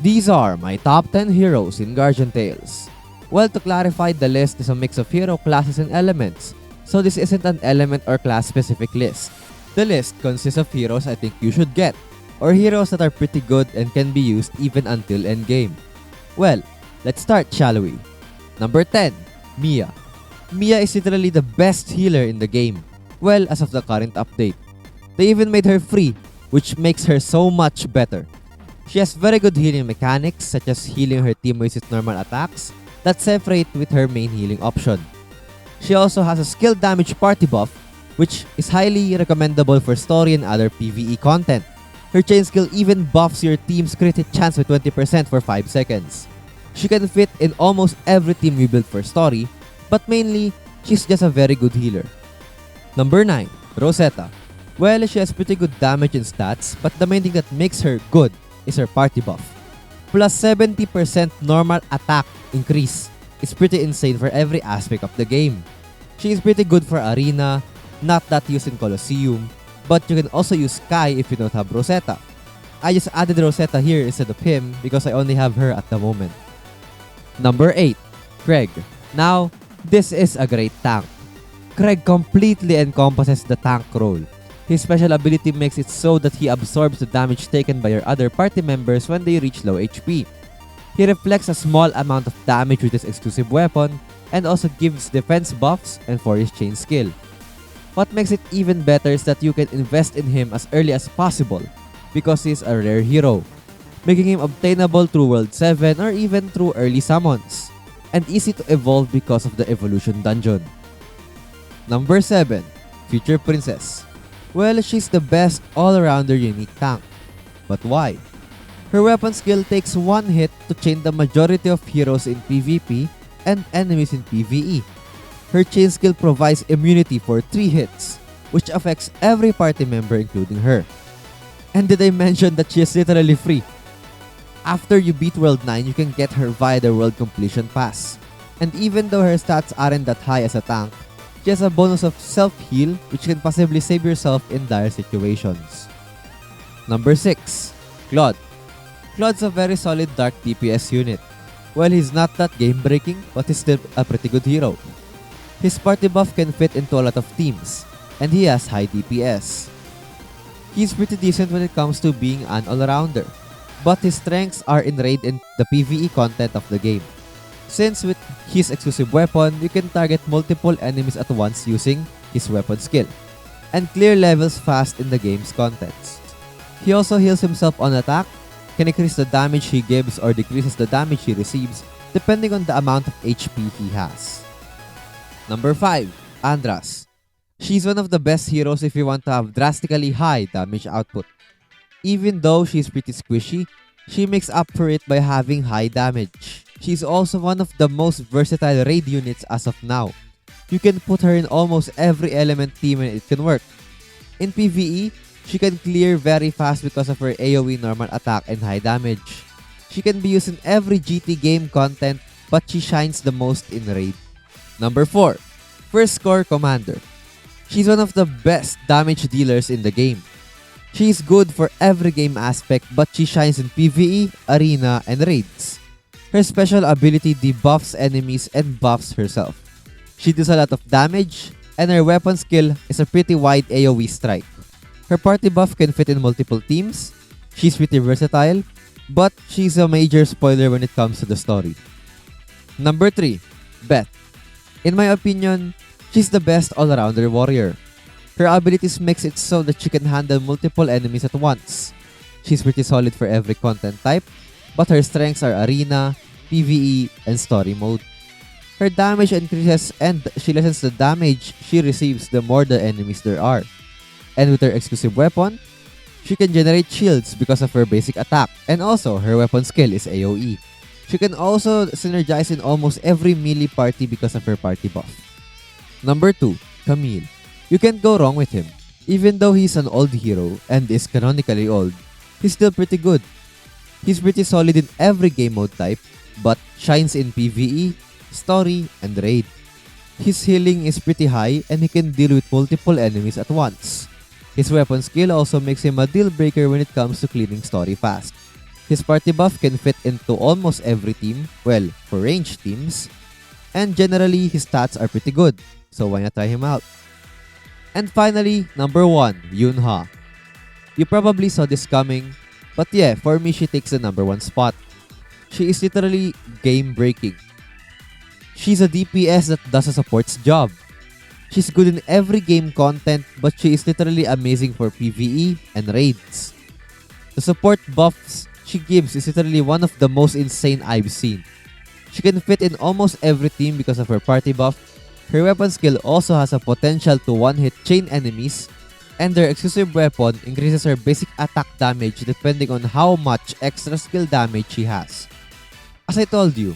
These are my top 10 heroes in Guardian Tales. Well, to clarify, the list is a mix of hero classes and elements, so this isn't an element or class specific list. The list consists of heroes I think you should get, or heroes that are pretty good and can be used even until endgame. Well, let's start, shall we? Number 10, Mia. Mia is literally the best healer in the game. Well, as of the current update. They even made her free, which makes her so much better. She has very good healing mechanics, such as healing her teammates with normal attacks that separate with her main healing option. She also has a skill damage party buff, which is highly recommendable for story and other PvE content. Her chain skill even buffs your team's crit hit chance with 20% for 5 seconds. She can fit in almost every team we built for story, but mainly, she's just a very good healer. Number 9, Rosetta. Well, she has pretty good damage and stats, but the main thing that makes her good is her party buff. Plus 70% normal attack increase is pretty insane for every aspect of the game. She is pretty good for arena, not that used in Colosseum, but you can also use Sky if you don't have Rosetta. I just added Rosetta here instead of him because I only have her at the moment. Number 8, Craig. Now, this is a great tank. Craig completely encompasses the tank role. His special ability makes it so that he absorbs the damage taken by your other party members when they reach low HP. He reflects a small amount of damage with his exclusive weapon and also gives defense buffs and for his chain skill. What makes it even better is that you can invest in him as early as possible because he is a rare hero, making him obtainable through World 7 or even through early summons, and easy to evolve because of the evolution dungeon. Number 7, Future Princess. Well, she's the best all-rounder unique tank. But why? Her weapon skill takes one hit to chain the majority of heroes in PvP and enemies in PvE. Her chain skill provides immunity for 3 hits, which affects every party member including her. And did I mention that she is literally free? After you beat World 9, you can get her via the World Completion Pass. And even though her stats aren't that high as a tank, she has a bonus of self-heal which can possibly save yourself in dire situations. Number 6, Claude. Claude's a very solid dark DPS unit. Well, he's not that game-breaking, but he's still a pretty good hero. His party buff can fit into a lot of teams, and he has high DPS. He's pretty decent when it comes to being an all-rounder, but his strengths are in raid and the PvE content of the game. Since with his exclusive weapon, you can target multiple enemies at once using his weapon skill, and clear levels fast in the game's contents. He also heals himself on attack, can increase the damage he gives or decreases the damage he receives depending on the amount of HP he has. Number 5, Andras. She's one of the best heroes if you want to have drastically high damage output. Even though she's pretty squishy, she makes up for it by having high damage. She's also one of the most versatile raid units as of now. You can put her in almost every element team and it can work. In PvE, she can clear very fast because of her AoE normal attack and high damage. She can be used in every GT game content, but she shines the most in raid. Number 4, First Corps Commander. She's one of the best damage dealers in the game. She is good for every game aspect, but she shines in PvE, arena, and raids. Her special ability debuffs enemies and buffs herself. She does a lot of damage, and her weapon skill is a pretty wide AoE strike. Her party buff can fit in multiple teams. She's pretty versatile, but she's a major spoiler when it comes to the story. Number 3, Beth. In my opinion, she's the best all-rounder warrior. Her abilities makes it so that she can handle multiple enemies at once. She's pretty solid for every content type, but her strengths are arena, PvE, and story mode. Her damage increases and she lessens the damage she receives the more the enemies there are. And with her exclusive weapon, she can generate shields because of her basic attack, and also her weapon skill is AoE. She can also synergize in almost every melee party because of her party buff. Number 2, Camille. You can't go wrong with him. Even though he's an old hero and is canonically old, he's still pretty good. He's pretty solid in every game mode type, but shines in PvE, story, and raid. His healing is pretty high and he can deal with multiple enemies at once. His weapon skill also makes him a deal breaker when it comes to cleaning story fast. His party buff can fit into almost every team, well, for ranged teams, and generally his stats are pretty good, so why not try him out? And finally, number 1, Yunha. You probably saw this coming, but yeah, for me she takes the number 1 spot. She is literally game breaking. She's a DPS that does a support's job. She's good in every game content, but she is literally amazing for PvE and raids. The support buffs she gives is literally one of the most insane I've seen. She can fit in almost every team because of her party buff. Her weapon skill also has a potential to one-hit chain enemies, and their exclusive weapon increases her basic attack damage depending on how much extra skill damage she has. As I told you,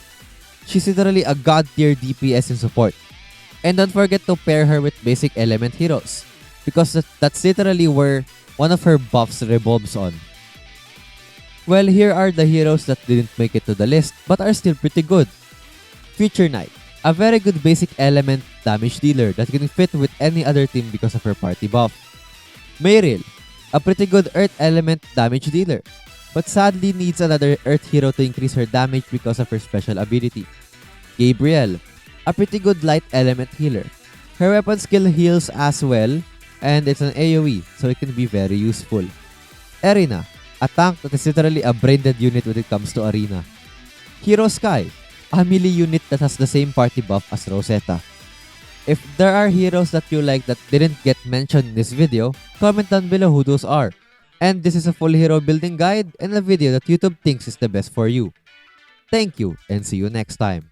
she's literally a god tier DPS in support. And don't forget to pair her with basic element heroes, because that's literally where one of her buffs revolves on. Well, here are the heroes that didn't make it to the list but are still pretty good. Future Knight, a very good basic element damage dealer that can fit with any other team because of her party buff. Meryl, a pretty good earth element damage dealer, but sadly needs another earth hero to increase her damage because of her special ability. Gabriel, a pretty good light element healer. Her weapon skill heals as well, and it's an AoE, so it can be very useful. Erina, a tank that is literally a brain-dead unit when it comes to arena. Hero Sky, a melee unit that has the same party buff as Rosetta. If there are heroes that you like that didn't get mentioned in this video, comment down below who those are. And this is a full hero building guide and a video that YouTube thinks is the best for you. Thank you and see you next time.